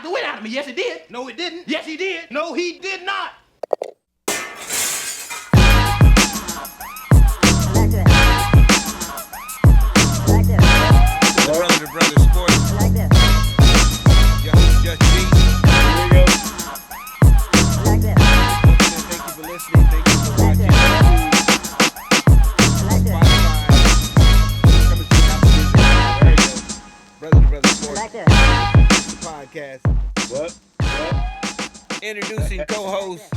the wind out of me. Yes, he did. No, it didn't. Yes, he did. No, he did not. Brother to Brother Sports. Your host, JUSTG. Here we go. Thank you for listening. Thank you for watching. Spotify. Coming to Apple Music. There you go. Brother to Brother Sports. Podcast. What? Introducing co-host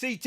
CT.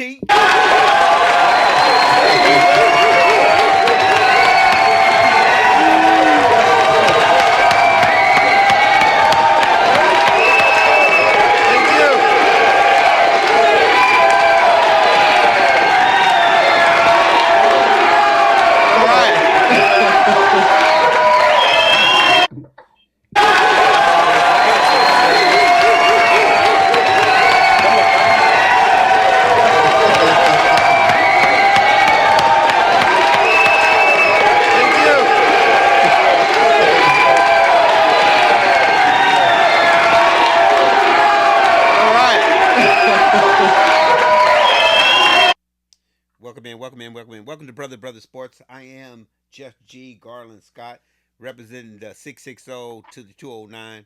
Welcome to Brother to Brother Sports. I am JUSTG Garland Scott, representing the 660 to the 209.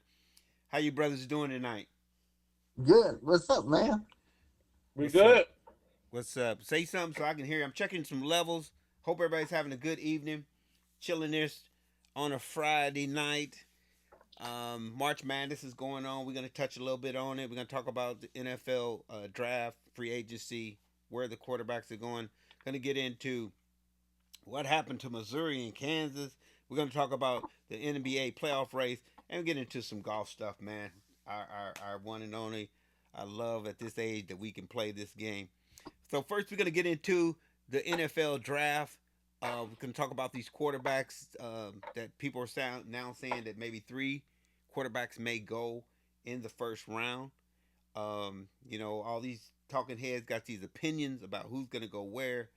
How you brothers doing tonight? Good. What's up, man? We good. What's up? Say something so I can hear you. I'm checking some levels. Hope everybody's having a good evening. Chilling this on a Friday night. March Madness is going on. We're going to touch a little bit on it. We're going to talk about the NFL draft, free agency, where the quarterbacks are going. Going to get into what happened to Missouri and Kansas. We're going to talk about the NBA playoff race and get into some golf stuff, man. Our one and only. I love at this age that we can play this game. So first we're going to get into the NFL draft. We're going to talk about these quarterbacks that people are now saying that maybe 3 quarterbacks may go in the first round. All these talking heads got these opinions about who's going to go where,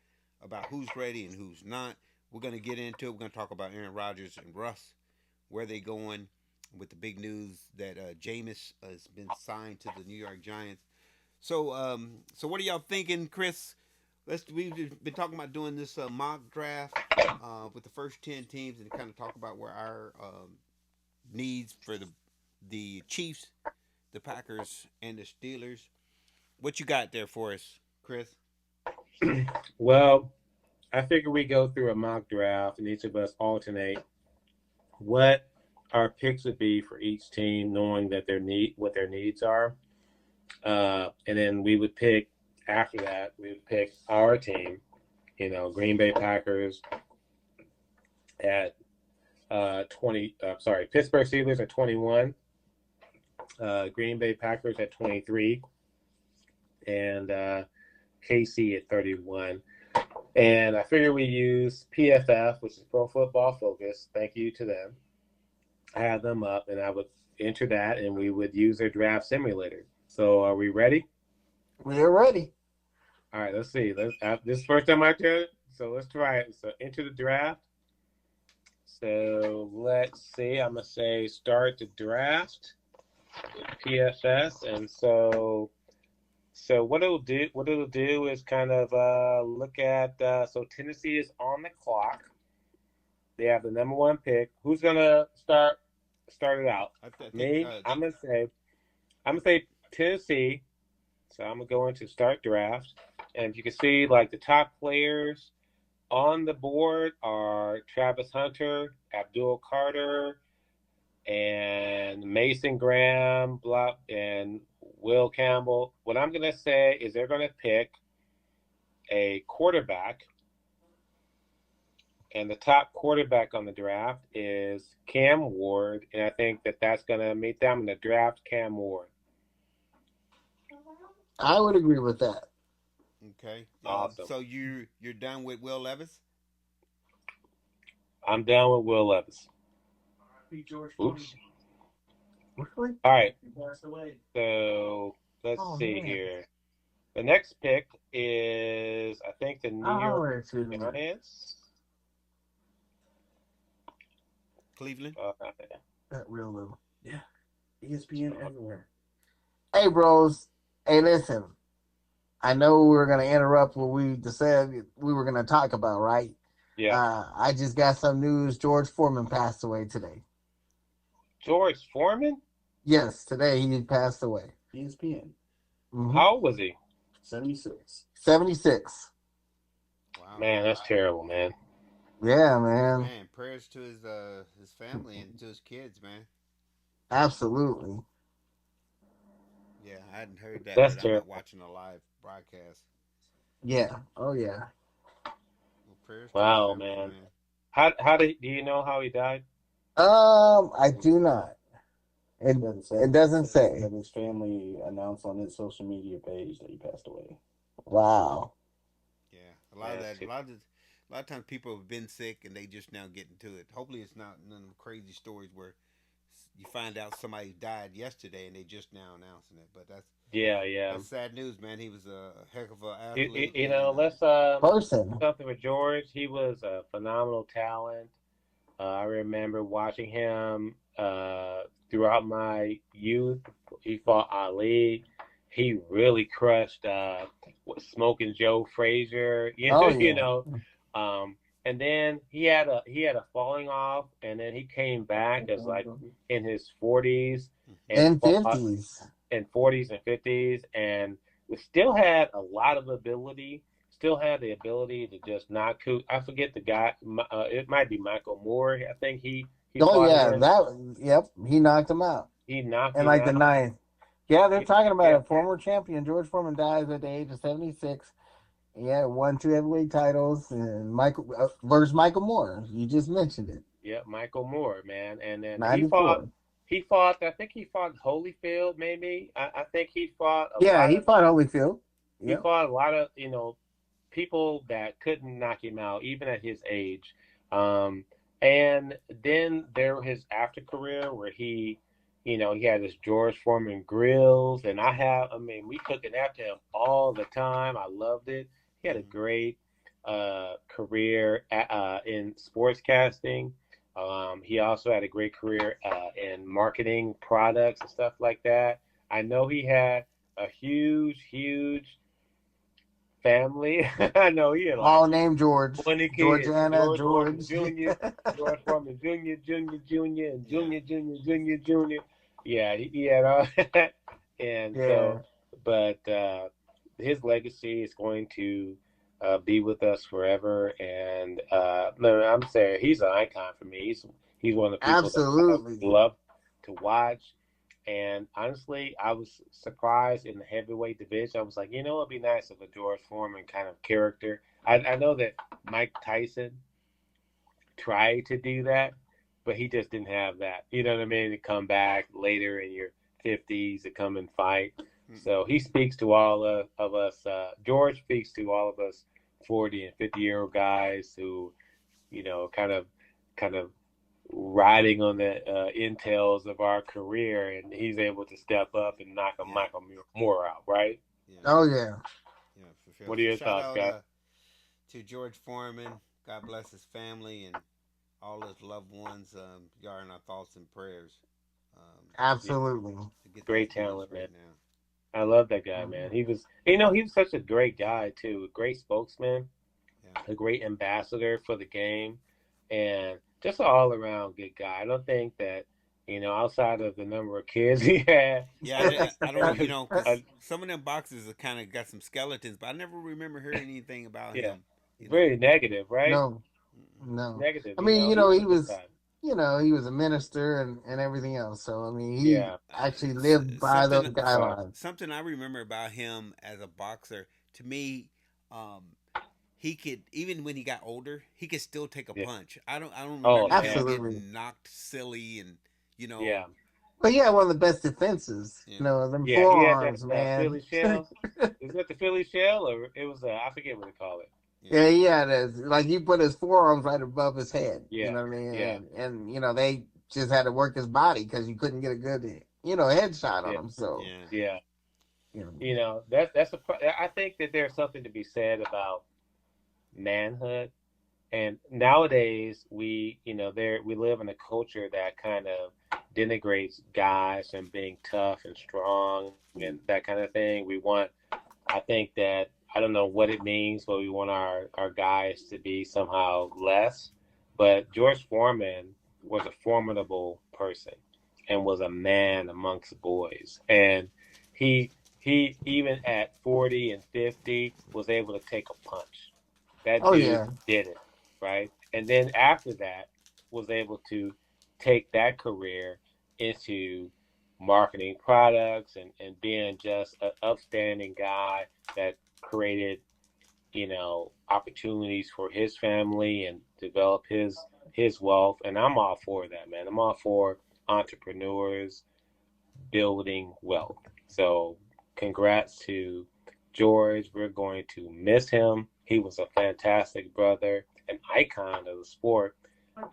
about who's ready and who's not. We're going to get into it. We're going to talk about Aaron Rodgers and Russ, where they going with the big news that Jameis has been signed to the New York Giants. So what are y'all thinking, Chris? We've been talking about doing this mock draft with the first 10 teams and kind of talk about where our needs for the Chiefs, the Packers, and the Steelers. What you got there for us, Chris? Well, I figure we go through a mock draft and each of us alternate what our picks would be for each team, knowing that what their needs are. And then we would pick, after that, we would pick our team, Green Bay Packers at Pittsburgh Steelers at 21, Green Bay Packers at 23, and KC at 31. And I figure we use PFF, which is Pro Football Focus. Thank you to them. I have them up, and I would enter that, and we would use their draft simulator. So are we ready? We're ready. All right, let's see. This is the first time I do it, so let's try it. So enter the draft. So let's see. I'm going to say start the draft with PFS. And so what it'll do is kind of look at, so Tennessee is on the clock. They have the number 1 pick. Who's going to start it out? Me. I'm going to say Tennessee. So I'm going to go into start draft. And if you can see, like, the top players on the board are Travis Hunter, Abdul Carter, and Mason Graham, and Will Campbell. What I'm going to say is they're going to pick a quarterback, and the top quarterback on the draft is Cam Ward, and I think that's going to make them to draft Cam Ward. I would agree with that. Okay. Awesome. So you're done with Will Levis? I'm done with Will Levis. Oops. Really? All right. So let's see here. The next pick is, I think, the New York Giants. Cleveland. That real little. Yeah. ESPN everywhere. Hey, bros. Hey, listen. I know we were going to interrupt what we decided we were going to talk about, right? Yeah. I just got some news. George Foreman passed away today. George Foreman? Yes, today he passed away. ESPN. Mhm. How old was he? 76. 76. Wow. Man, that's terrible, man. Yeah, man. Man, prayers to his family and to his kids, man. Absolutely. Yeah, I hadn't heard that, That's but I'm not terrible. watching a live broadcast. Yeah. Oh, yeah. Well, prayers to his Wow, family, man. man. How do you know how he died? I do not. It doesn't say. But his family announced on its social media page that he passed away. Wow. Yeah, a lot of that. A lot of times people have been sick and they just now getting to it. Hopefully, it's not none of them crazy stories where you find out somebody died yesterday and they just now announcing it. But Yeah. that's sad news, man. He was a heck of an You, athlete. you know, and, let's Person. something with George. He was a phenomenal talent. I remember watching him throughout my youth. He fought Ali. He really crushed Smoking Joe Frazier. Oh, You yeah. know, and then he had a falling off, and then he came back as like in his 40s and And fought 50s. in 40s and 50s, and we still had a lot of ability. Still had the ability to just knock. I forget the guy. It might be Michael Moore. I think he Oh, fought yeah. him. Yep. He knocked him out He knocked in him like the out. ninth. Yeah, they're talking about Yeah, it. Former champion George Foreman dies at the age of 76. Yeah, won 2 heavyweight titles and Michael versus Michael Moore. You just mentioned it. yeah, Michael Moore, man. And then he 94. fought. I think he fought Holyfield. Maybe I think he fought a Yeah, lot he of. fought Holyfield. He Yep. fought a lot of people that couldn't knock him out, even at his age. And then there was his after career where he had his George Foreman grills, and I mean, we cooked it after him all the time. I loved it. He had a great career in sportscasting. He also had a great career in marketing products and stuff like that. I know he had a huge family. I know he had All like named George. 20 kids. Georgiana, George Foreman George. Jr., George Foreman Jr., Jr., and Yeah. Jr. Yeah, he had all that. And Yeah. so, but his legacy is going to be with us forever. And no, I'm saying he's an icon for me. He's one of the people that Absolutely. I love to watch. And honestly, I was surprised in the heavyweight division. I was like, it'd be nice if a George Foreman kind of character. I know that Mike Tyson tried to do that, but he just didn't have that. You know what I mean? To come back later in your 50s to come and fight. So he speaks to all of us. George speaks to all of us 40 and 50-year-old guys who, kind of riding on the entails of our career, and he's able to step up and knock a Michael Moore out, right? Yeah. Oh, yeah. Yeah, for sure. What are your Shout thoughts, out guys? to George Foreman. God bless his family and all his loved ones. You are in our thoughts and prayers. Absolutely. To get Great this news talent, right man. now. I love that guy, man. He was such a great guy too, a great spokesman, a great ambassador for the game, and just an all-around good guy. I don't think that, outside of the number of kids he had. Yeah, I don't, because some of them boxes have kind of got some skeletons, but I never remember hearing anything about him. Very negative, right? No. Negative. I mean, he was, time. he was a minister and everything else. So, I mean, he actually lived by those guidelines. Something I remember about him as a boxer, to me, he could, even when he got older, he could still take a punch. I don't remember him getting knocked silly and, Yeah. But yeah, one of the best defenses. Them forearms, man. Philly shell. Is that the Philly shell, or it was I forget what they call it. Yeah, he had like he put his forearms right above his head. Yeah. You know what I mean? Yeah. And they just had to work his body because you couldn't get a good, headshot on him. So yeah. That's I think that there's something to be said about manhood And nowadays we live in a culture that kind of denigrates guys and being tough and strong and that kind of thing. I think that, I don't know what it means, but we want our guys to be somehow less. But George Foreman was a formidable person and was a man amongst boys. And he even at 40 and 50 was able to take a punch. That Oh dude yeah. did it, right? And then after that was able to take that career into marketing products and being just an upstanding guy that created, opportunities for his family and develop his wealth. And I'm all for that, man. I'm all for entrepreneurs building wealth. So congrats to George. We're going to miss him. He was a fantastic brother, an icon of the sport.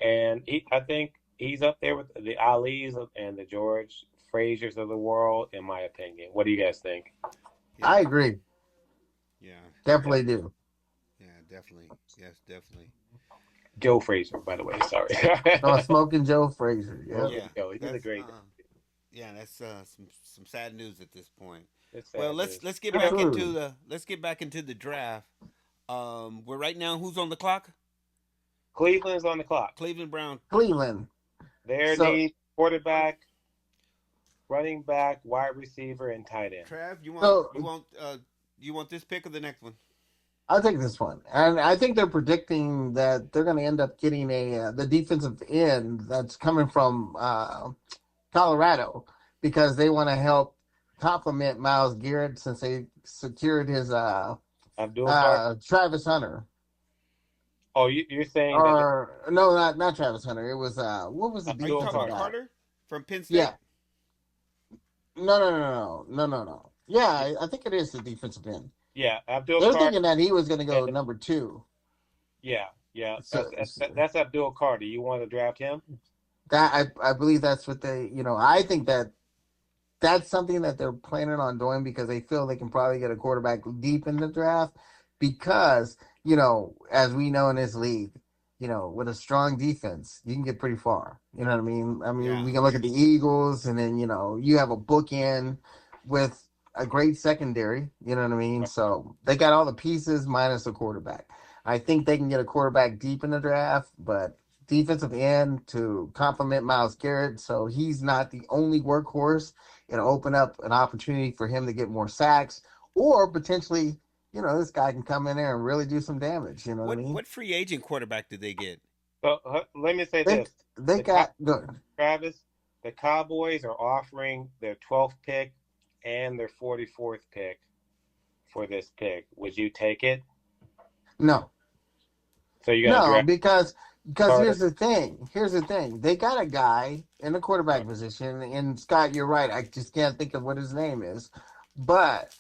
And I think he's up there with the Alis and the George Frazier's of the world, in my opinion. What do you guys think? Yeah. I agree. Yeah. Definitely do. Yeah, definitely. Yes, definitely. Joe Frazier, by the way. Sorry. Oh, Smoking Joe Frazier. Yeah. Yeah, Joe. He's a that's great. yeah, that's some sad news at this point. It's Well, sad let's news. get back Absolutely. into the draft. We're right now. Who's on the clock? Cleveland's on the clock. Cleveland Brown. Cleveland. Their So- need quarterback, running back, wide receiver, and tight end. Trav, So- you want this pick or the next one? I'll take this one, and I think they're predicting that they're going to end up getting the defensive end that's coming from Colorado, because they want to help complement Myles Garrett since they secured his Travis Hunter. Oh, you're saying that? Or no, not Travis Hunter. It was what was the Are you defensive talking guy? about Carter from Penn State? Yeah. No. Yeah, I think it is the defensive end. Yeah, Abdul They're Carter. thinking that he was going to go number 2. Yeah. So- That's Abdul Carter. You want to draft him? That I believe that's what they, I think that's something that they're planning on doing, because they feel they can probably get a quarterback deep in the draft, because, as we know in this league, with a strong defense, you can get pretty far. You know what I mean? Yeah. We can look at the Eagles, and then, you have a bookend with a great secondary. You know what I mean? So they got all the pieces minus a quarterback. I think they can get a quarterback deep in the draft, but defensive end to complement Myles Garrett, so he's not the only workhorse. It'll open up an opportunity for him to get more sacks, or potentially, this guy can come in there and really do some damage. You know what I mean? What free agent quarterback did they get? So let me say They, this, they got good. Travis. The Cowboys are offering their 12th pick and their 44th pick for this pick. Would you take it? No, So you're gonna draft because Carter. here's the thing. They got a guy in the quarterback position, and Scott, you're right. I just can't think of what his name is, but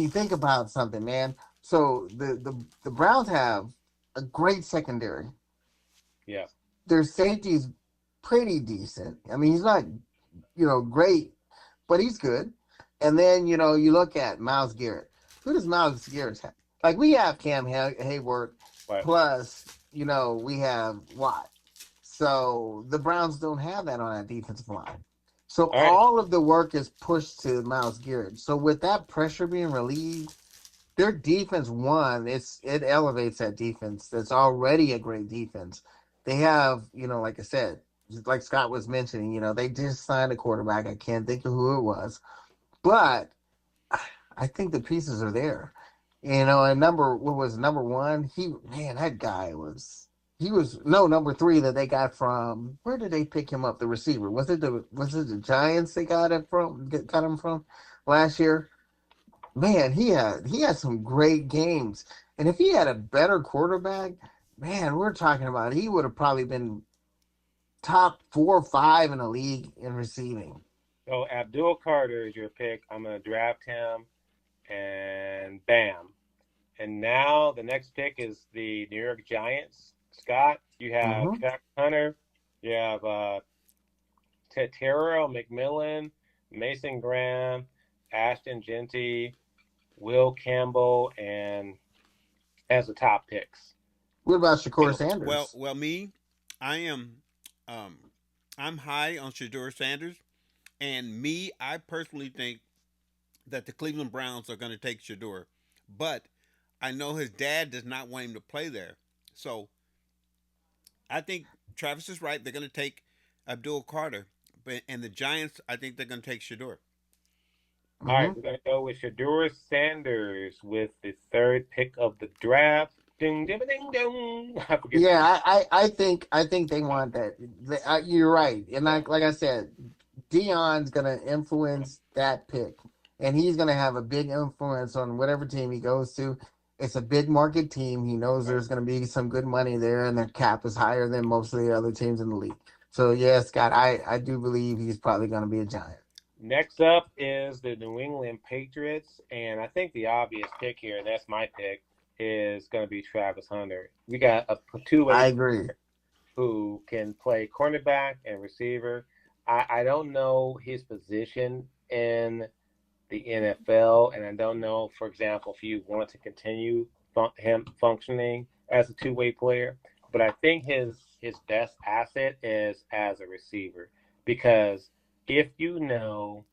think about something, man. So the Browns have a great secondary. Yeah. Their safety's pretty decent. He's not, great, but he's good. And then, you look at Myles Garrett. Who does Myles Garrett have? Like, we have Cam Hayward, Right. plus, we have Watt. So the Browns don't have that on that defensive line. So All right. all of the work is pushed to Myles Garrett. So with that pressure being relieved, their defense, it elevates that defense. That's already a great defense. They have, like I said, like Scott was mentioning, they just signed a quarterback. I can't think of who it was, but I think the pieces are there. And number one? That guy was number 3 that they got from, where did they pick him up? The receiver. Was it the Giants they got him from last year? Man, he had some great games. And if he had a better quarterback, man, we're talking about, he would have probably been top 4 or 5 in the league in receiving. So Abdul Carter is your pick. I'm going to draft him, and bam. And now the next pick is the New York Giants. Scott, you have Travis Hunter. You have Terrell McMillan, Mason Graham, Ashton Genty, Will Campbell, and as the top picks. What about Shakur Sanders? Me, I am, um, I'm high on Shador Sanders, and I personally think that the Cleveland Browns are going to take Shador, but I know his dad does not want him to play there, so I think Travis is right. They're going to take Abdul Carter, and the Giants, I think they're going to take Shador. All Hmm. right, we're gonna go with Shador Sanders with the third pick of the draft. Ding, ding, ding, ding. I forget. Yeah, I think they want that. You're right, and like I said, Dion's gonna influence that pick, and he's gonna have a big influence on whatever team he goes to. It's a big market team. He knows there's gonna be some good money there, and their cap is higher than most of the other teams in the league. So yeah, Scott, I do believe he's probably gonna be a Giant. Next up is the New England Patriots, and I think the obvious pick here, and that's my pick, is going to be Travis Hunter. We got a two-way I agree. who can play cornerback and receiver. I don't know his position in the NFL, and I don't know, for example, if you want to continue him functioning as a two-way player. But I think his best asset is as a receiver, because if you know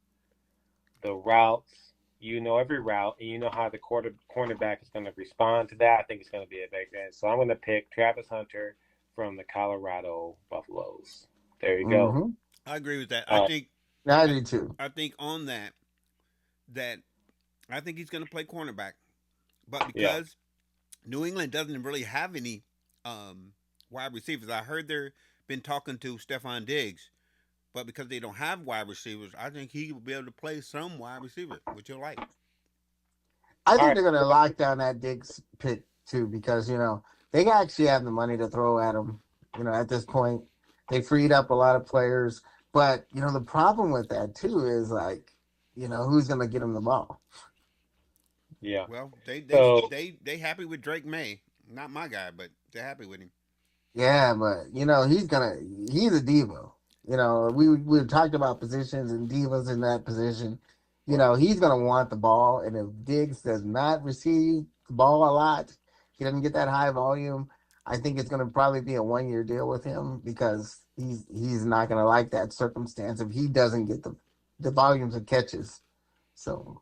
the routes, you know every route, and you know how the cornerback is going to respond to that, I think it's going to be a big thing. So I'm going to pick Travis Hunter from the Colorado Buffaloes. There you go. Hmm. I agree with that. Uh, I I, do too. I think on that I think he's going to play cornerback, but yeah. because New England doesn't really have any um, wide receivers, I heard they've been talking to Stephon Diggs, but because they don't have wide receivers, I think he will be able to play some wide receiver, which you'll like. I All think right. they're gonna lock down that Diggs pick too because they actually have the money to throw at him. At this point, they freed up a lot of players, but the problem with that too is like, who's gonna get him the ball? Yeah. Well, So, they happy with Drake May, not my guy, but they're happy with him. Yeah, but he's a diva. We talked about positions and divas in that position. right. He's gonna want the ball, and if Diggs does not receive the ball a lot, he doesn't get that high volume. I think it's gonna probably be a 1 year deal with him because he's not gonna like that circumstance if he doesn't get the volumes of catches. So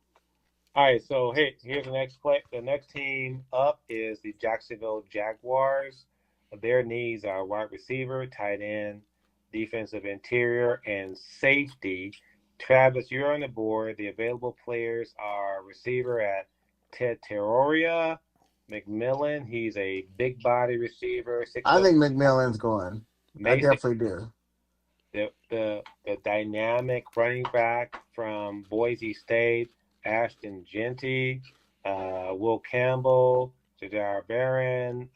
All right. So, hey, here's the next play. The next team up is the Jacksonville Jaguars. Their needs are wide receiver, tight end, defensive interior, and safety. Travis, you're on the board. The available players are receiver at Ted Terroria, McMillan. He's a big body receiver, six I foot. think McMillan's going. I Mason, definitely do. the dynamic running back from Boise State, Ashton Genty, Will Campbell, Jadar Barron.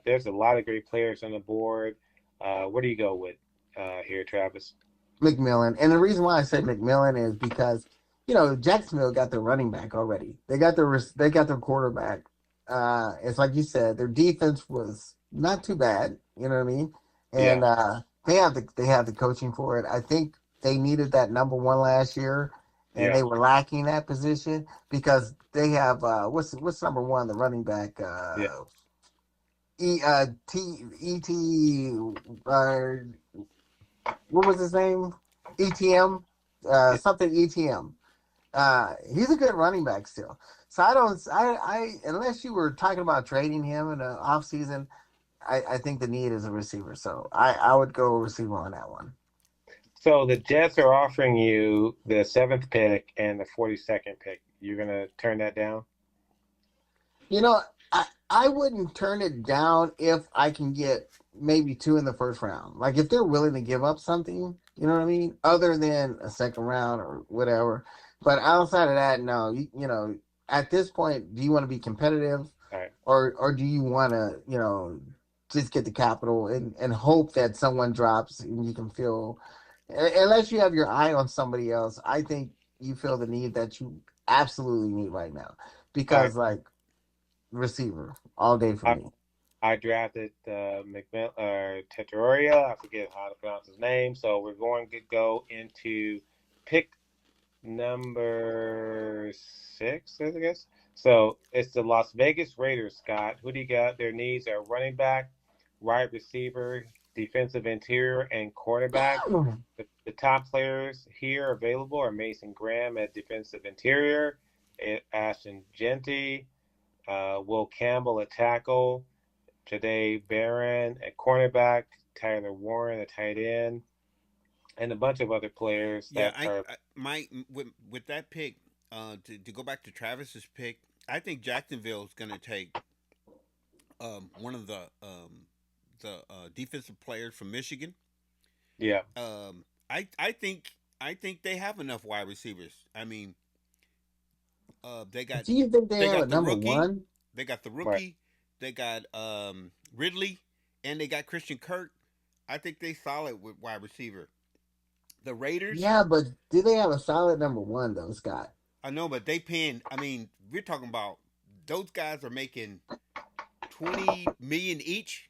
There's a lot of great players on the board. What do you go with here, Travis? McMillan. And the reason why I say McMillan is because Jacksonville got their running back already. They got their quarterback. It's like you said, their defense was not too bad. You know what I mean? Yeah, And they have the coaching for it. I think they needed that number one last year, and yeah. they were lacking that position because they have what's number one, the running back Yeah. uh, what was his name? ETM, Yeah. something ETM. He's a good running back still. So I don't, unless you were talking about trading him in the off season, I think the need is a receiver. So I would go receiver on that one. So the Jets are offering you the seventh pick and the 42nd pick. You're gonna turn that down? You know, I wouldn't turn it down if I can get maybe two in the first round. Like if they're willing to give up something, you know what I mean, other than a second round or whatever. But outside of that, no. At this point, do you want to be competitive, All right. or do you want to, just get the capital and hope that someone drops and you can feel, unless you have your eye on somebody else, I think you feel the need that you absolutely need right now All right. because like receiver all day for I, me. I drafted Teteroria. I forget how to pronounce his name. So we're going to go into pick number 6, I guess. So it's the Las Vegas Raiders, Scott. Who do you got? Their needs are running back, wide receiver, defensive interior, and quarterback. The top players here available are Mason Graham at defensive interior, Ashton Genty, Will Campbell at tackle, Jade Barron at cornerback, Tyler Warren at tight end, and a bunch of other players Yeah, that are. my with that pick, to go back to Travis's pick, I think Jacksonville's gonna take one of the defensive players from Michigan. Yeah. I think they have enough wide receivers. I mean, they got Do you think they have a the number rookie, one? they got the Right. rookie, they got Ridley, and they got Christian Kirk. I think they solid with wide receiver. The Raiders, Yeah, but do they have a solid number one though, Scott? I know, but they paying. I mean, we're talking about those guys are making 20 million each.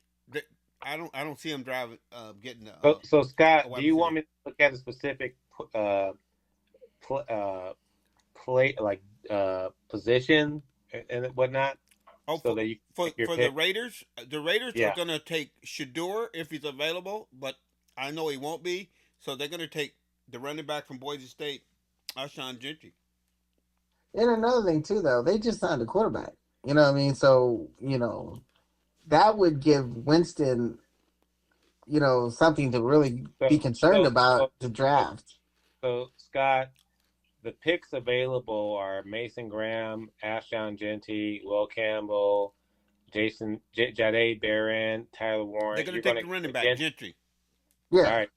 I don't see them driving getting So a Scott, do wide you receiver. want me to look at a specific pl play like position and whatnot, Oh, so that you can pick your for pick? the Raiders are Yeah. gonna take Shador if he's available, but I know he won't be. So they're gonna take the running back from Boise State, Alshon Gentry. And another thing too, though, they just signed a quarterback. You know what I mean? So that would give Winston, something to really be So concerned so about so to so, draft. so Scott, the picks available are Mason Graham, Ashon Genty, Will Campbell, Jade Barron, Tyler They're Warren. gonna You're take gonna the running get back Gentry. all Yeah. right.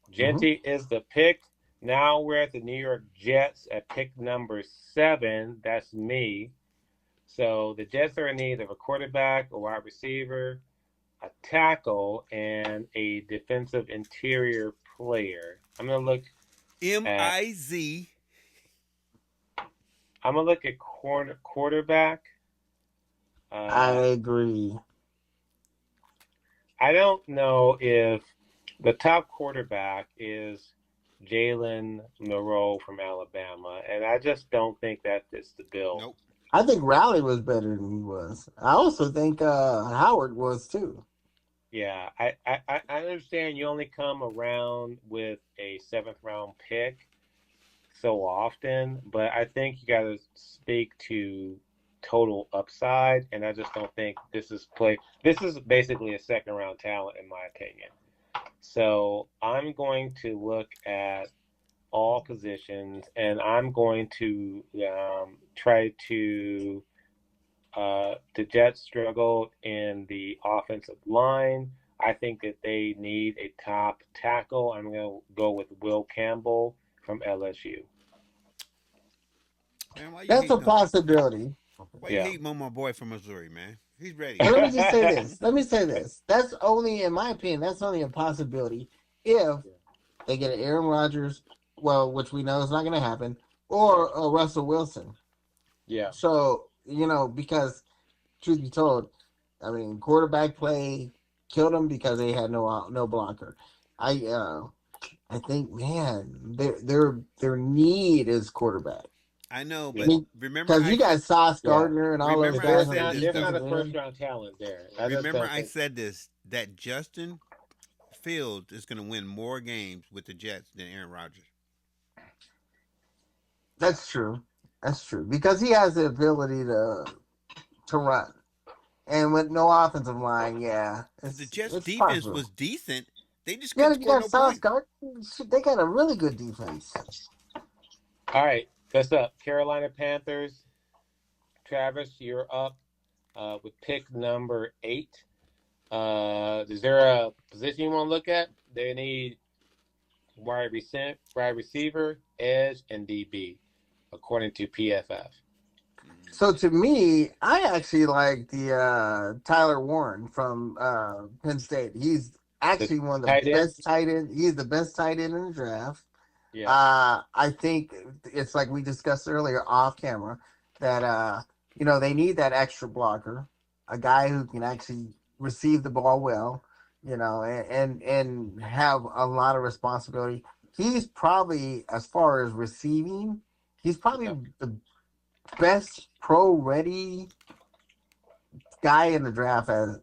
Hmm. Genty is the pick. Now we're at the New York Jets at pick number 7. That's me. So the Jets are in need of a quarterback, a wide receiver, a tackle, and a defensive interior player. M At I Z. I'm gonna look at quarterback. I Uh, agree. I don't know if the top quarterback is Jalen Milroe from Alabama, and I just don't think that fits the bill. Nope. I think Rowley was better than he was. I also think Howard was too. Yeah, I understand you only come around with a 7th round pick so often, but I think you got to speak to total upside, and I just don't think this is play. This is basically a 2nd round talent, in my opinion. So I'm going to look at all positions, and I'm going to try to. The Jets struggled in the offensive line. I think that they need a top tackle. I'm going to go with Will Campbell from LSU. Man, That's a possibility. why you Yeah. hating on my boy from Missouri, man? He's ready. But let me just say this. Let me say this. That's only, in my opinion, that's only a possibility if they get an Aaron Rodgers, well, which we know is not going to happen, or a Russell Wilson. Yeah. So, because truth be told, I mean, quarterback play killed them because they had no blocker. I think, man, their need is quarterback. I know, I but mean, remember because you got Sauce Yeah. Gardner and all those remember But I guys there's on the said not this there's though. not a defensive first end. round talent there. I just Remember don't I think. said this that Justin Fields is going to win more games with the Jets than Aaron Rodgers. That's true. That's true because he has the ability to run, and with no offensive line, yeah, Because the it's Jets it's defense possible. was decent, they just Yeah, couldn't you score got no Sauce points. Gardner. Shit, they got a really good defense. All right, that's up. Carolina Panthers. Travis, you're up with pick number 8. Is there a position you want to look at? They need wide receiver, edge, and DB, according to PFF. So to me, I actually like the Tyler Warren from Penn State. He's The actually one of the tight end? best tight end. He's the best tight end in the draft. Yeah. I think it's like we discussed earlier off camera that they need that extra blocker, a guy who can actually receive the ball well, and have a lot of responsibility. He's probably, as far as receiving, he's probably Yeah. the best pro ready guy in the draft as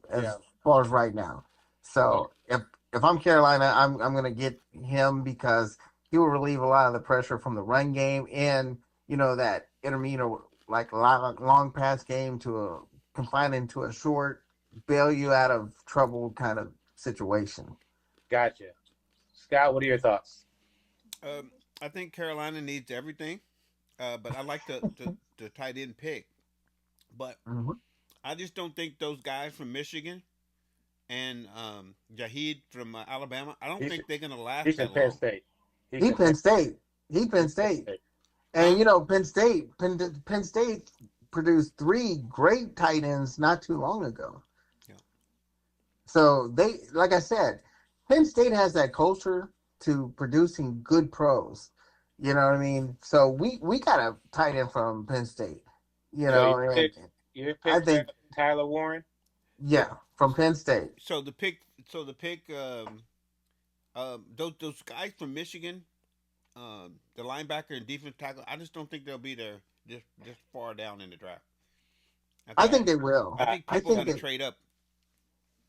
far as right now. So if I'm Carolina, I'm gonna get him because he will relieve a lot of the pressure from the run game and that intermediate like long pass game to confine into a short, bail you out of trouble kind of situation. Gotcha. Scott, what are your thoughts? I think Carolina needs everything, but I like the tight end pick. But Mm-hmm. I just don't think those guys from Michigan and Jaheed from Alabama, I don't He's, think they're going to last he's in that Penn long. State. He Penn State. He Penn State. And Huh? Penn State produced 3 great tight ends not too long ago. Yeah. So they, like I said, Penn State has that culture to producing good pros. You know what I mean? So we got a tight end from Penn State. So And your I pick think Tyler Warren? from Penn State. So the pick, those guys from Michigan, the linebacker and defense tackle, I just don't think they'll be there just far down in the draft. I think they will. I think I people are think going to trade up.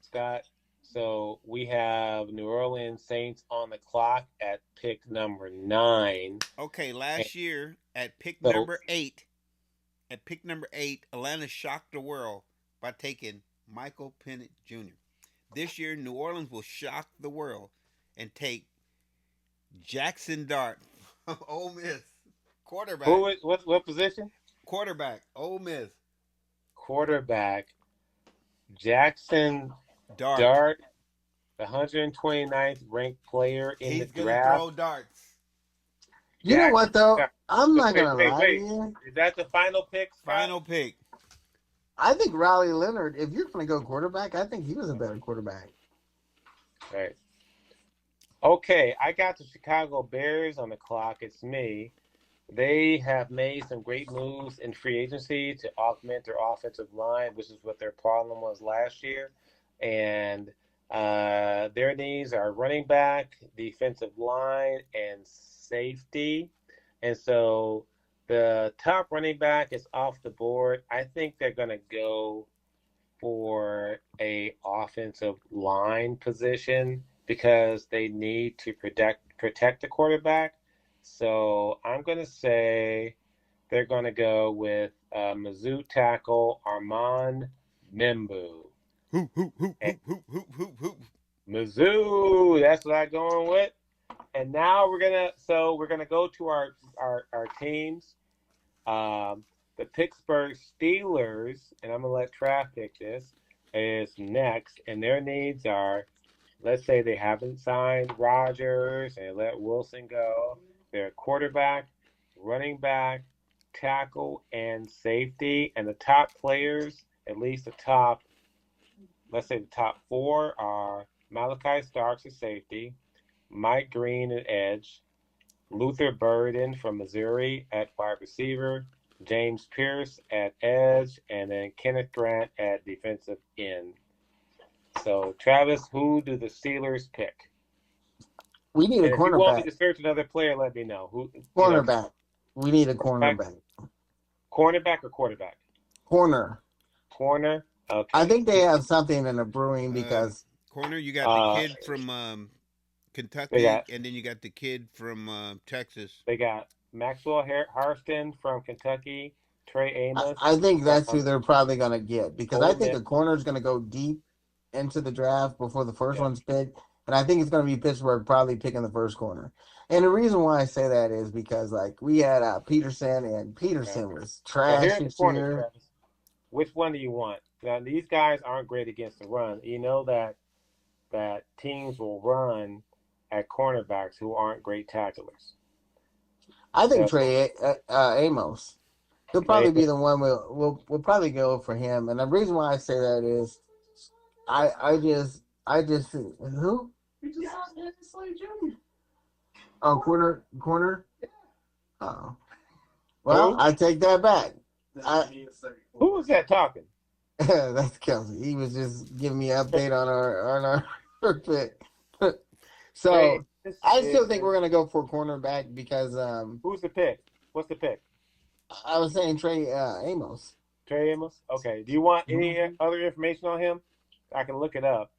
Scott. So we have New Orleans Saints on the clock at pick number 9. Okay, last year at pick So- number 8, Atlanta shocked the world by taking Michael Penix Jr. This year, New Orleans will shock the world and take Jackson Dart of Ole Miss, quarterback. What position? Quarterback, Ole Miss. Quarterback Jackson Dart. the 129th ranked player in the He's gonna draft. throw darts. You know what though? Jackson- I'm not gonna lie wait. to you. Is that the final pick, Scott? Final pick. I think Riley Leonard, if you're gonna go quarterback, I think he was a better quarterback. Right. Okay, I got the Chicago Bears on the clock. It's me. They have made some great moves in free agency to augment their offensive line, which is what their problem was last year. And their needs are running back, defensive line, and safety. And so the top running back is off the board. I think they're going to go for a offensive line position because they need to protect the quarterback. So I'm going to say they're going to go with Mizzou tackle Armand Membu. Hoop, hoop, hoop, hoop, hoop, hoop, hoop, hoop. Mizzou, that's what I'm going with. And now we're gonna go to our teams. The Pittsburgh Steelers, and I'm gonna let Trav pick this, is next, and their needs are, let's say they haven't signed Rodgers and let Wilson go. They're quarterback, running back, tackle, and safety. And the top players, at least the top, let's say the top 4 are Malachi Starks at safety, Mike Green at edge, Luther Burden from Missouri at wide receiver, James Pierce at edge, and then Kenneth Grant at defensive end. So, Travis, who do the Steelers pick? We need a If you want me cornerback. to search another player, let me know. Cornerback. We need a cornerback. Cornerback or quarterback? Corner. Corner. Okay. I think they have something in the brewing because Corner, you got the kid from Kentucky, and then you got the kid from Texas. They got Maxwell Harston from Kentucky, Trey Amos. I think that's who they're probably going to get because I think Miss. a corner is going to go deep into the draft before the first one's picked. And I think it's going to be Pittsburgh probably picking the first corner. And the reason why I say that is because, like, we had Peterson, and Peterson was trash this year. Travis. Which one do you want? Now, these guys aren't great against the run. You know that teams will run at cornerbacks who aren't great tacklers. I think Trey Amos. He'll probably be the one we'll probably go for him. And the reason why I say that is I just who? Oh, corner. Oh, well, Who? I take that back. Who was that talking? That's Kelsey. He was just giving me an update on our pick. So I still think we're gonna go for cornerback because Who's the pick? What's the pick? I was saying Trey Amos. Trey Amos? Okay. Do you want any Mhm. other information on him? I can look it up.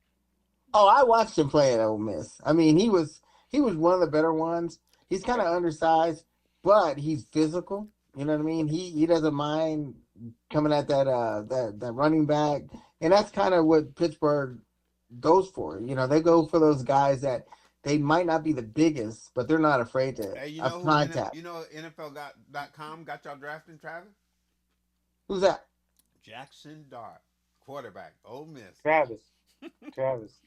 Oh, I watched him play at Ole Miss. I mean, he was one of the better ones. He's kind of undersized, but he's physical. You know what I mean? He doesn't mind coming at that running back, and that's kind of what Pittsburgh goes for. You know, they go for those guys that they might not be the biggest, but they're not afraid to Hey, of contact. NFL.com got y'all drafting Travis? Who's that? Jackson Dart, quarterback, Ole Miss. Travis. Travis.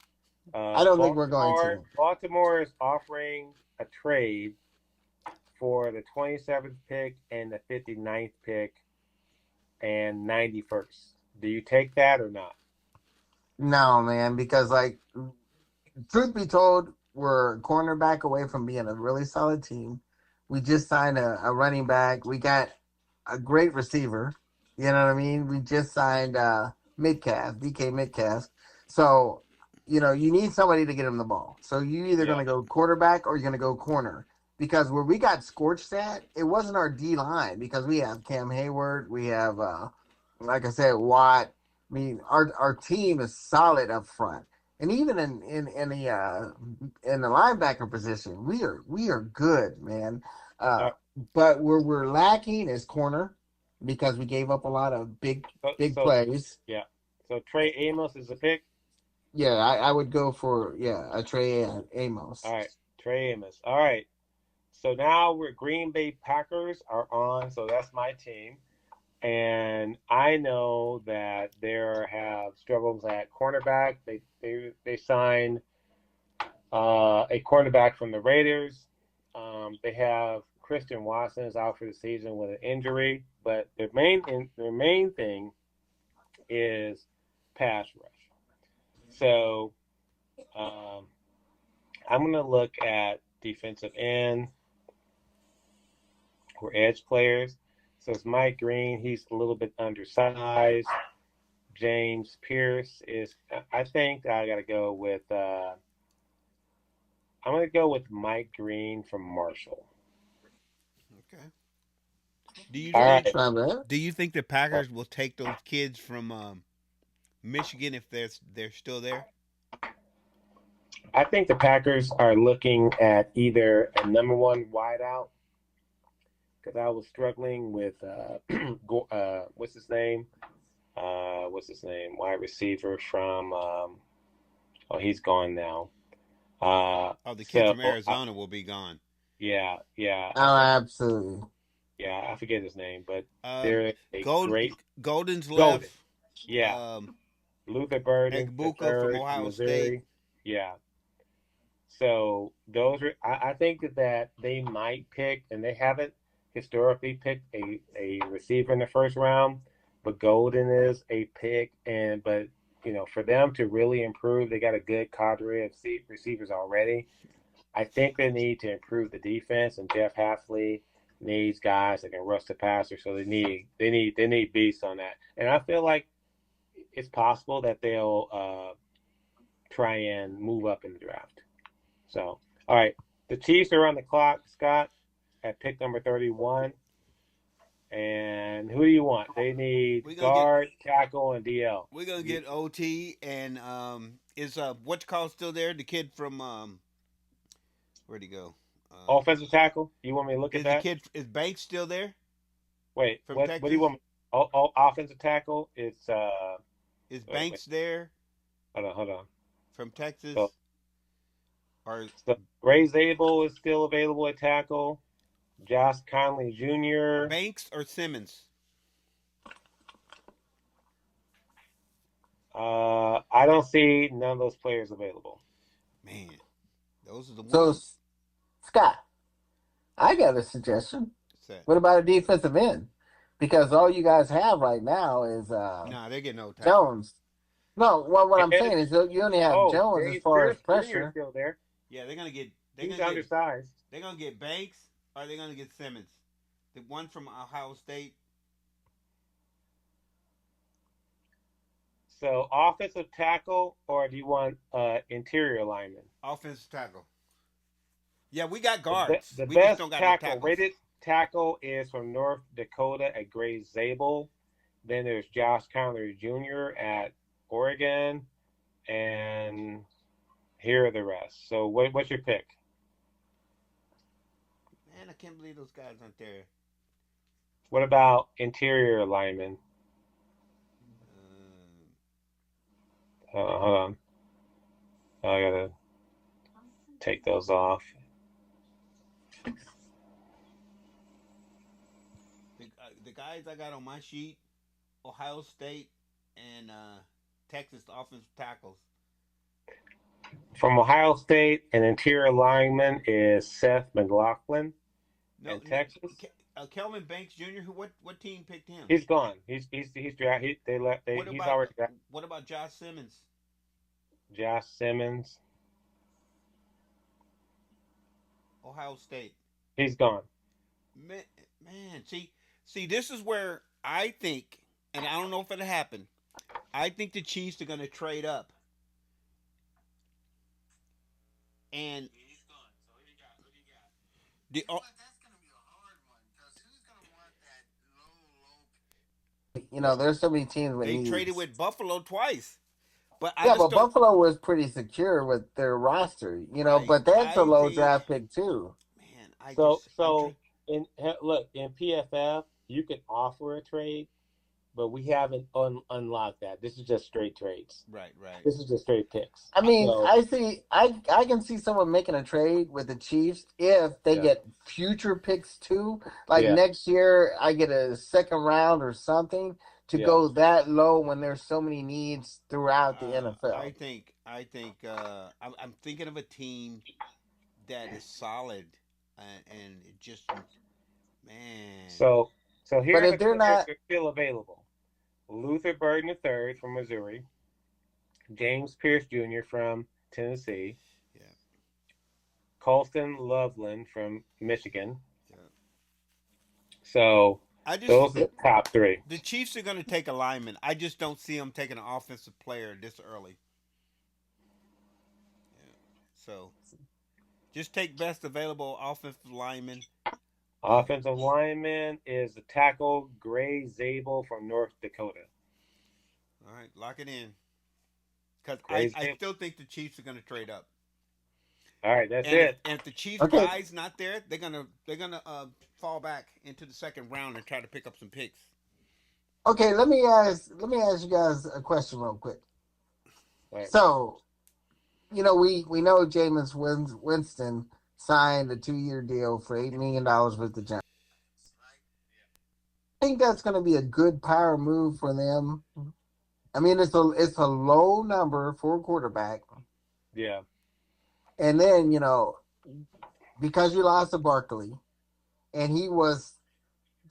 I don't think we're going to. Baltimore is offering a trade for the 27th pick and the 59th pick and 91st. Do you take that or not? No, man, because like truth be told, we're a cornerback away from being a really solid team. We just signed a running back. We got a great receiver. You know what I mean? We just signed Midcast, DK Midcast. So, you need somebody to get him the ball. So you either Yeah. going to go quarterback or you're going to go corner. Because where we got scorched at, it wasn't our D line because we have Cam Hayward, we have like I said, Watt. I mean, our team is solid up front. And even in the linebacker position, we are good, man. Uh, Uh, but where we're lacking is corner because we gave up a lot of big so plays. yeah. So Trey Amos is a pick. Yeah, I would go for a Trey Amos. All right, Trey Amos. All right. So now we're Green Bay Packers are on. So that's my team, and I know that there have struggles at cornerback. They signed a cornerback from the Raiders. They have Christian Watson is out for the season with an injury, but their main thing is pass rush. So I'm going to look at defensive end or edge players. So it's Mike Green. He's a little bit undersized. James Pierce is. I think I got to go with. I'm going to go with Mike Green from Marshall. Okay. Do you All think? right. Not bad. Do you think the Packers will take those kids from Michigan if they're still there? I think the Packers are looking at either a number one wideout because I was struggling with what's his name? Wide receiver from he's gone now. The kid from Arizona will be gone. Yeah. Oh, absolutely. Yeah, I forget his name, but they're a great Golden's left. Yeah. Luther Burden Egbuka from Ohio Missouri. State. Yeah. So those are I think that they might pick, and they haven't historically picked a receiver in the first round, but Golden is a pick, but for them to really improve, they got a good cadre of receivers already. I think they need to improve the defense, and Jeff Hafley needs guys that can rush the passer. So they need beasts on that, and I feel like it's possible that they'll try and move up in the draft. So, all right, the Chiefs are on the clock, Scott, at pick number 31. And who do you want? They need guard, tackle, and DL. We're gonna get OT, and is what's called still there? The kid from where'd he go? Offensive tackle. You want me to look at that? Is Banks still there? Wait, what do you want? Offensive tackle. It's Is Banks there? Hold on. From Texas. So Ray Zabel is still available at tackle. Josh Conley Jr. Banks or Simmons? I don't see none of those players available. Man, those are the ones. So, Scott, I got a suggestion. What about a defensive end? Because all you guys have right now is they're getting no tackle. Jones. No, what I'm saying is you only have Jones as far as pressure. Still there. Yeah, they're gonna get. He's undersized. They're gonna get Banks, or they're gonna get Simmons, the one from Ohio State. So offensive tackle, or do you want interior lineman? Offensive tackle. Yeah, we got guards. The we best just don't got tackle no rated. tackle is from North Dakota at Gray Zabel. Then there's Josh Conner Jr. at Oregon, and here are the rest. So what's your pick? Man, I can't believe those guys aren't there. What about interior linemen? Hold on. I gotta take those off. The guys I got on my sheet, Ohio State and Texas offensive tackles. From Ohio State, an interior lineman is Seth McLaughlin. No, in Texas. Kelvin Banks Jr. What team picked him? He's gone. He's drafted. He's already drafted. What about Josh Simmons? Josh Simmons. Ohio State. He's gone. Man, see, this is where I think, and I don't know if it'll happen. I think the Chiefs are going to trade up. And he's gone. So who you got? That's going to be a hard one because who's going to want that low? You know, there's so many teams. They traded with Buffalo twice. But Buffalo was pretty secure with their roster, you know. But that's a low draft pick too. Man, in PFF, you can offer a trade, but we haven't unlocked that. This is just straight trades. Right. This is just straight picks. I mean, I can see someone making a trade with the Chiefs if they get future picks too. Like next year, I get a second round or something to go that low when there's so many needs throughout the NFL. I think I'm thinking of a team that is solid and it just man. So here are the players that are still available: Luther Burden III from Missouri, James Pierce Jr. from Tennessee, Colston Loveland from Michigan. So those are the top three. The Chiefs are going to take a lineman. I just don't see them taking an offensive player this early. So just take best available offensive lineman. Offensive lineman is the tackle Gray Zabel from North Dakota. All right, lock it in. Because I still think the Chiefs are going to trade up. All right, that's it. And if the Chiefs guy's not there, they're gonna fall back into the second round and try to pick up some picks. Okay, let me ask you guys a question real quick. Right. So, you know, we know Jameis Winston signed a 2-year deal for $8 million with the Giants. I think that's going to be a good power move for them. I mean, it's a low number for a quarterback. Yeah. And then, you know, because you lost to Barkley, and he was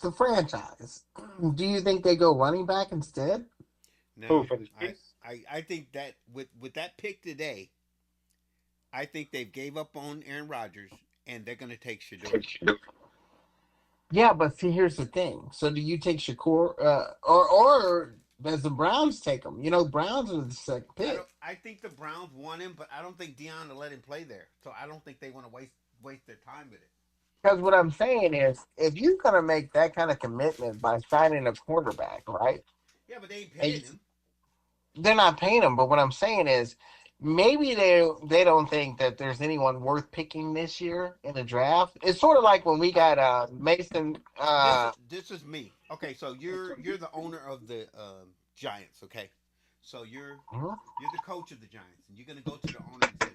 the franchise, do you think they go running back instead? No, I think that with that pick today, I think they gave up on Aaron Rodgers, and they're going to take Shedeur. Yeah, but see, here's the thing. So do you take Shakur, or does the Browns take him? You know, Browns are the second pick. I think the Browns want him, but I don't think Deion will let him play there. So I don't think they want to waste their time with it. Because what I'm saying is, if you're going to make that kind of commitment by signing a quarterback, right? Yeah, but they ain't paying him. They're not paying him. But what I'm saying is, maybe they don't think that there's anyone worth picking this year in the draft. It's sort of like when we got Mason. This is me. Okay, so you're the owner of the Giants. Okay, so you're the coach of the Giants, and you're gonna go to the owner and say,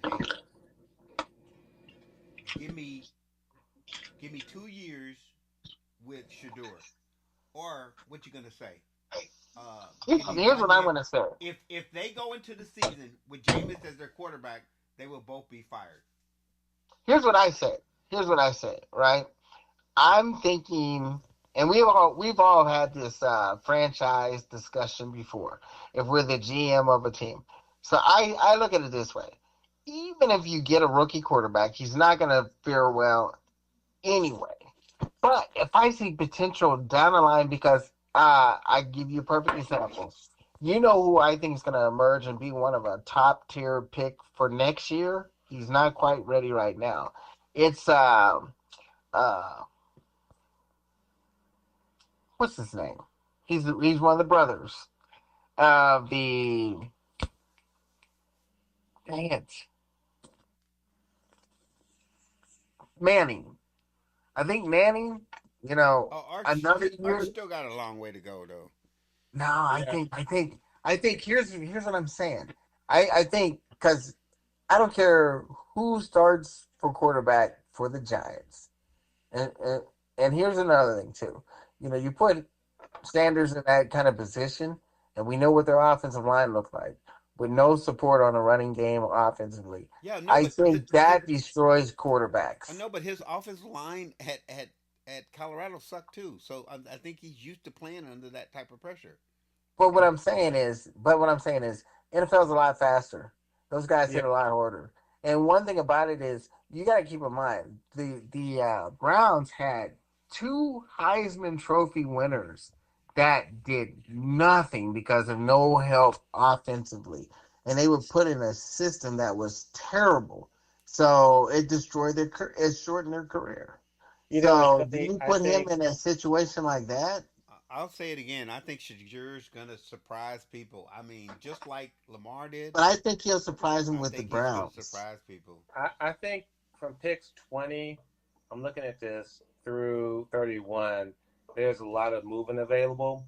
"Hey, give me 2 years with Shedeur," or what you gonna say? Here's what I'm gonna say. If they go into the season with Jameis as their quarterback, they will both be fired. Here's what I said. Right? I'm thinking, and we've all had this franchise discussion before. If we're the GM of a team, so I look at it this way: even if you get a rookie quarterback, he's not gonna fare well anyway. But if I see potential down the line, because I give you a perfect example. You know who I think is going to emerge and be one of a top tier pick for next year? He's not quite ready right now. It's what's his name? He's one of the brothers. The dang it, Manning. I think Manning. Oh, Arch, Another Arch year. still got a long way to go though. No, Yeah. I think here's what I'm saying. I think because I don't care who starts for quarterback for the Giants, and and here's another thing too. You put Sanders in that kind of position, and we know what their offensive line looked like with no support on the running game offensively. Yeah, no, I but think that destroys I quarterbacks. know, but his offensive line at Colorado sucked too. So I think he's used to playing under that type of pressure. But what I'm saying is, NFL's a lot faster. Those guys Yeah. hit a lot harder. And one thing about it is, you got to keep in mind the Browns had two Heisman Trophy winners that did nothing because of no help offensively, and they were put in a system that was terrible. So it destroyed it shortened their career. It's So do funny. you I put him think, in a situation like that? I'll say it again. I think Shadur's gonna surprise people. I mean, just like Lamar did. But I think he'll surprise him I with the think he's gonna Browns. surprise people. I think from picks 20, I'm looking at this through 31. There's a lot of movement available,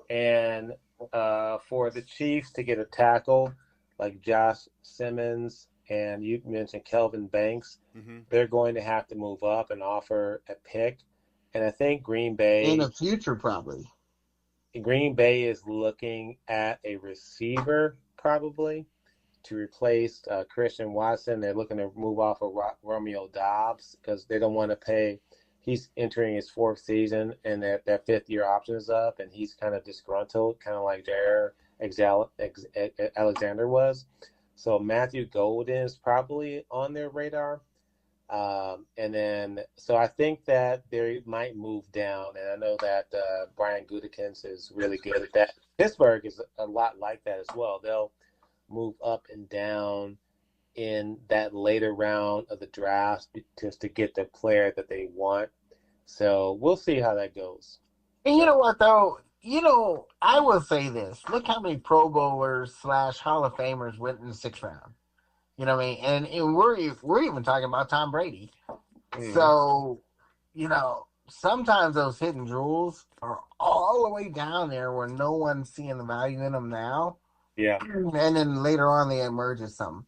and for the Chiefs to get a tackle like Josh Simmons and you mentioned Kelvin Banks, Mm-hmm. they're going to have to move up and offer a pick. And I think In the future, probably. Green Bay is looking at a receiver probably to replace Christian Watson. They're looking to move off of Romeo Dobbs because they don't want to pay. He's entering his fourth season, and that fifth-year option is up, and he's kind of disgruntled, kind of like Jair Alexander was. So Matthew Golden is probably on their radar. And then, so I think that they might move down, and I know that Brian Gutekunst is really good at that. Pittsburgh is a lot like that as well. They'll move up and down in that later round of the draft just to get the player that they want. So we'll see how that goes. And you know what, though? I will say this. Look how many Pro Bowlers / Hall of Famers went in the sixth round. You know what I mean? And we're even talking about Tom Brady. Mm-hmm. So, sometimes those hidden jewels are all the way down there where no one's seeing the value in them now. Yeah. And then later on they emerge as something.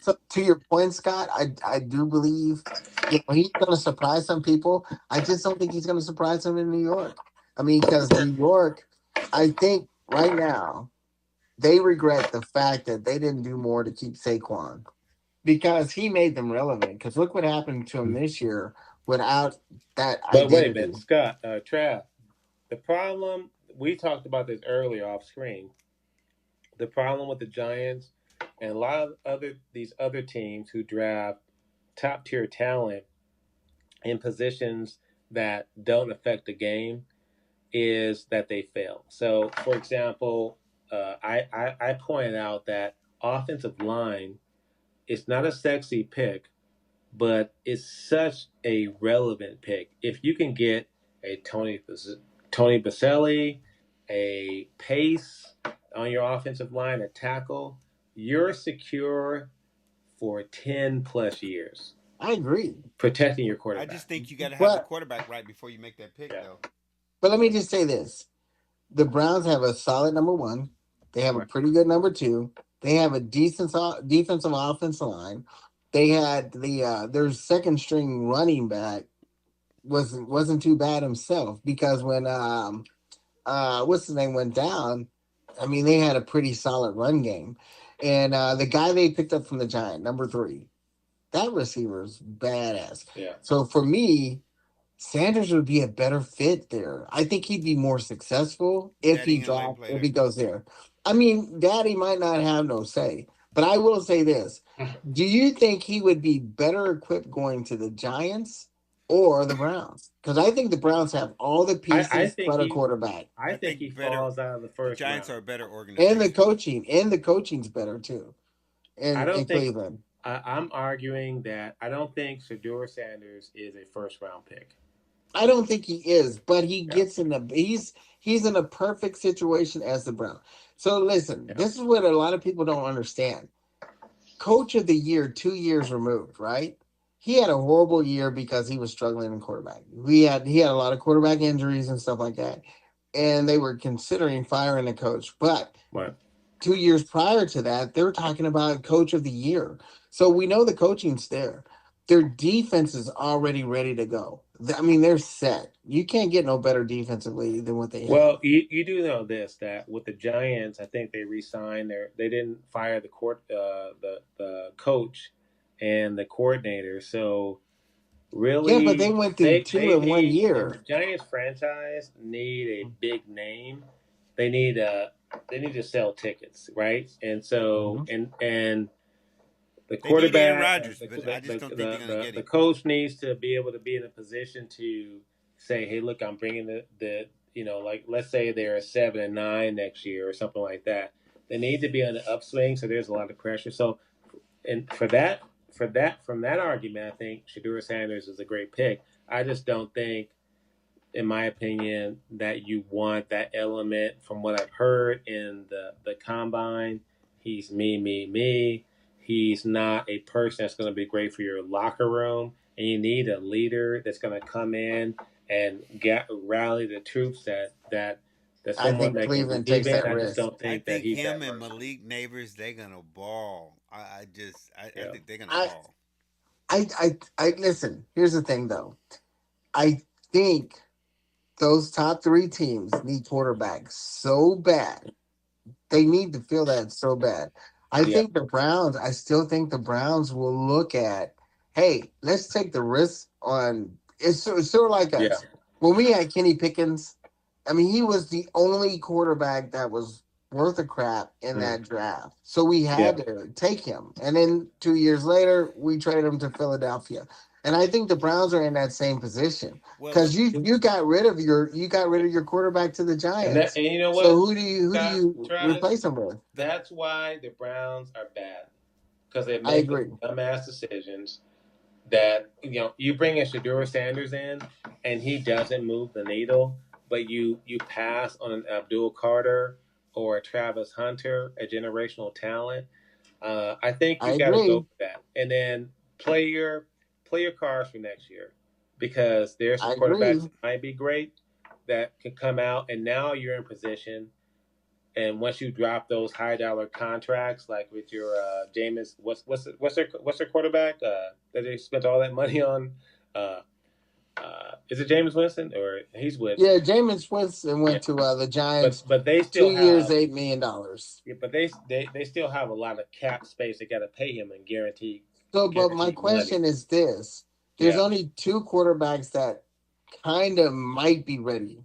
So to your point, Scott, I do believe he's going to surprise some people. I just don't think he's going to surprise them in New York. I mean, because New York, I think right now they regret the fact that they didn't do more to keep Saquon because he made them relevant. Because look what happened to him this year without that But wait a minute, identity. Scott, Trav, the problem, we talked about this earlier off screen. The problem with the Giants and a lot of these other teams who draft top tier talent in positions that don't affect the game is that they fail. So, for example, I pointed out that offensive line is not a sexy pick, but it's such a relevant pick. If you can get a Tony Baselli, a Pace on your offensive line, a tackle, you're secure for 10 plus years, I agree. protecting your I quarterback. just think you got to have the But quarterback right before you make that pick, Yeah. though. but let me just say this. The Browns have a solid number one. They have a Right. pretty good number two. They have a decent defensive offensive line. They had their second string running back wasn't too bad himself because when what's his name went down, I mean they had a pretty solid run game. And the guy they picked up from the Giant, number three, that receiver's badass. Yeah. So for me, Sanders would be a better fit there. I think he'd be more successful if Daddy ain't gonna let him play if there. he goes there. I mean, Daddy might not have no say, but I will say this: do you think he would be better equipped going to the Giants or the Browns? Because I think the Browns have all the I pieces think but a he quarterback, I think he think better. falls out of the The first Giants round. are a better and the organization. coaching's better too I in don't think Cleveland. I'm arguing that I don't think Shador Sanders is a first round pick. I don't think he is, but he gets in he's in a perfect situation as the Brown. So listen, this is what a lot of people don't understand. Coach of the year 2 years removed, right? He had a horrible year because he was struggling in quarterback. He had a lot of quarterback injuries and stuff like that, and they were considering firing the coach. But 2 years prior to that, they were talking about coach of the year. So we know the coaching's there. Their defense is already ready to go. I mean, they're set. You can't get no better defensively than what they have. Well, you do know this, that with the Giants, I think they re-signed they didn't fire the coach and the coordinator. So really, Yeah, but they went through two in 1 year. The Giants franchise need a big name. They need to sell tickets, right? And so and the quarterback, Rodgers, but I just don't think they're going to get him. The coach needs to be able to be in a position to say, "Hey, look, I'm bringing the like let's say they're 7-9 next year or something like that. They need to be on the upswing, so there's a lot of pressure. So, and from that argument, I think Shedeur Sanders is a great pick. I just don't think, in my opinion, that you want that element from what I've heard in the combine. He's me. He's not a person that's going to be great for your locker room, and you need a leader that's going to come in and rally the troops that I think Cleveland takes that risk. I just don't think that he's him that and person. Malik Neighbors, they're going to ball. I think they're going to ball. I listen. Here's the thing, though. I think those top three teams need quarterbacks so bad. They need to feel that so bad. I still think the Browns will look at, hey, let's take the risk on. It's sort of like us. Yeah. When we had Kenny Pickens, I mean, he was the only quarterback that was worth a crap in that draft. So we had to take him. And then 2 years later, we traded him to Philadelphia. And I think the Browns are in that same position because you got rid of your quarterback to the Giants. And you know what? So who do you replace him with? That's why the Browns are bad, because they make dumbass decisions. That you bring a Shedeur Sanders in and he doesn't move the needle, but you pass on an Abdul Carter or a Travis Hunter, a generational talent. I think you got to go for that, and then play your cards for next year, because there's some quarterbacks that might be great that can come out, and now you're in position. And once you drop those high dollar contracts, like with your Jameis, what's their quarterback that they spent all that money on? Is it Jameis Winston, or he's with? Yeah, Jameis Winston went to the Giants. But they still 2 years, $8 million. Yeah, but they still have a lot of cap space. They got to pay him and guarantee. So, but my question is this: there's only two quarterbacks that kind of might be ready.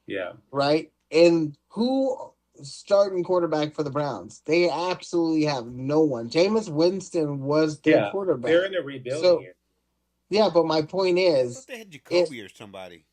Yeah. Right, and who? Starting quarterback for the Browns. They absolutely have no one. Jameis Winston was their quarterback. They're in a rebuilding year. Yeah, but my point is, they had Jacoby or somebody.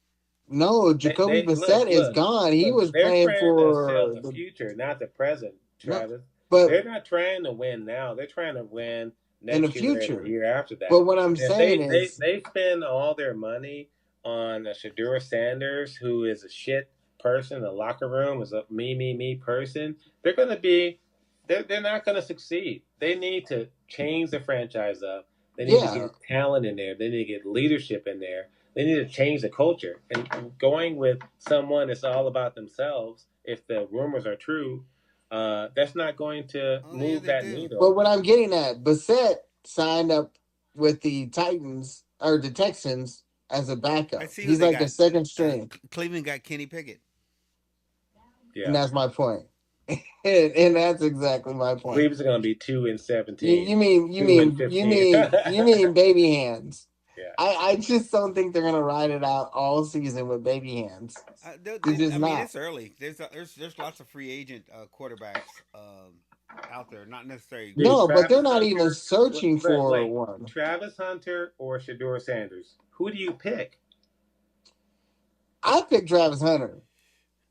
No, Jacoby Brissett is gone. He was playing for the future, not the present, Travis. No, but they're not trying to win now. They're trying to win next in the future, the year after that. But what I'm saying is, they spend all their money on a Shedeur Sanders, who is a shit person. The locker room is a me person. They're not going to succeed. They need to change the franchise up. They need to get talent in there. They need to get leadership in there. They need to change the culture. And going with someone that's all about themselves, if the rumors are true, that's not going to move that needle. But what I'm getting at, Brissett signed up with the Titans or the Texans as a backup. He's like the second string. Cleveland got Kenny Pickett. Yeah. And that's my point. and that's exactly my point. Cleveland's going to be 2-17. You mean baby hands. Yeah. I just don't think they're going to ride it out all season with baby hands. It's early. There's lots of free agent quarterbacks out there, not necessarily. No, but they're not even searching for one. Travis Hunter or Shedeur Sanders? Who do you pick? I pick Travis Hunter.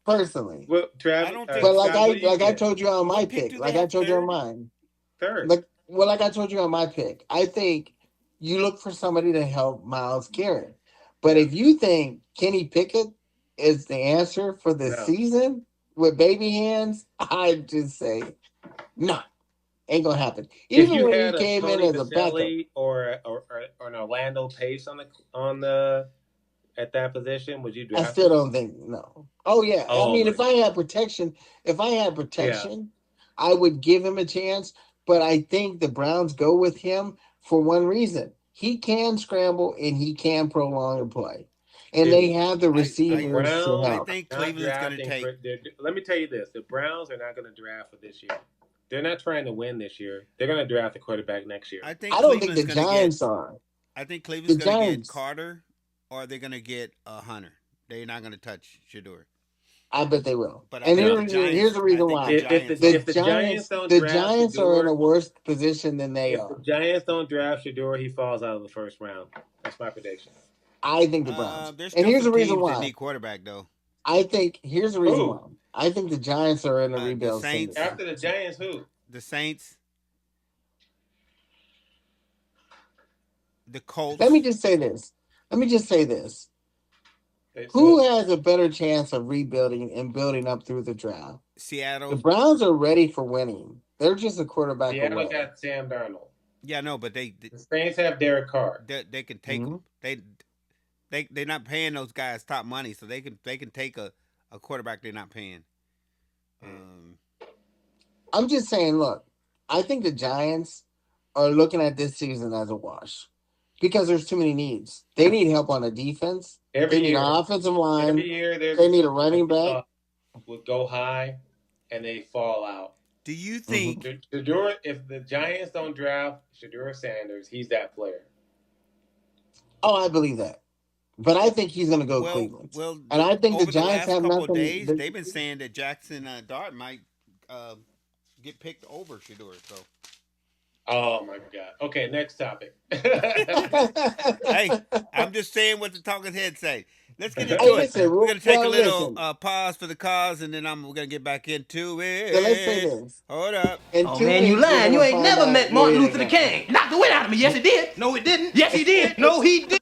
Personally, well, Travis, I told you on my pick, like I told you on mine. Third. Like I told you on my pick, I think you look for somebody to help Myles Garrett. But if you think Kenny Pickett is the answer for the season with baby hands, I'd just say no, ain't gonna happen. If Even you when he had a came Tony in as a backup, Vaselli or an Orlando Pace on the at that position, would you draft? I still don't think no. Oh yeah, I mean, if I had protection, I would give him a chance. But I think the Browns go with him for one reason: he can scramble and he can prolong a play, and they have the receivers to help. I think Cleveland's going to take. Let me tell you this: the Browns are not going to draft for this year. They're not trying to win this year. They're going to draft a quarterback next year. I don't think the Giants are. I think Cleveland's going to get Carter, or they're going to get Hunter. They're not going to touch Shador. I bet they will. But here's the reason why. If the Giants don't the Giants are in a worse position than they are. If the Giants don't draft Shador, he falls out of the first round. That's my prediction. I think the Browns. And here's the reason why. Need quarterback though. Here's the reason why. I think the Giants are in a rebuild. Saints, after the Giants, who? The Saints. The Colts. Let me just say this. Who has a better chance of rebuilding and building up through the draft? Seattle. The Browns are ready for winning. They're just a quarterback away. Seattle got Sam Darnold. Yeah, no, but the Saints have Derek Carr. They can take them. They're not paying those guys top money, so they can take a quarterback they're not paying. I'm just saying, look, I think the Giants are looking at this season as a wash because there's too many needs. They need help on the defense. They need an offensive line. Every year they need a running back. Would go high, and they fall out. Do you think Shador? If the Giants don't draft Shador Sanders, he's that player. Oh, I believe that. But I think he's going to go Cleveland. Well, and I think the Giants have nothing. Days, they've been saying that Jackson Dart might get picked over Shador. So. Oh my God! Okay, next topic. Hey, I'm just saying what the talking heads say. Let's get into it. We're gonna take a little pause for the cause, and then we're gonna get back into it. So let's say this. Hold up. Oh man, you lying. You ain't never met Martin Luther King. Knocked the wind out of me. Yes, he did. No, he didn't. Yes, he did. No, he did.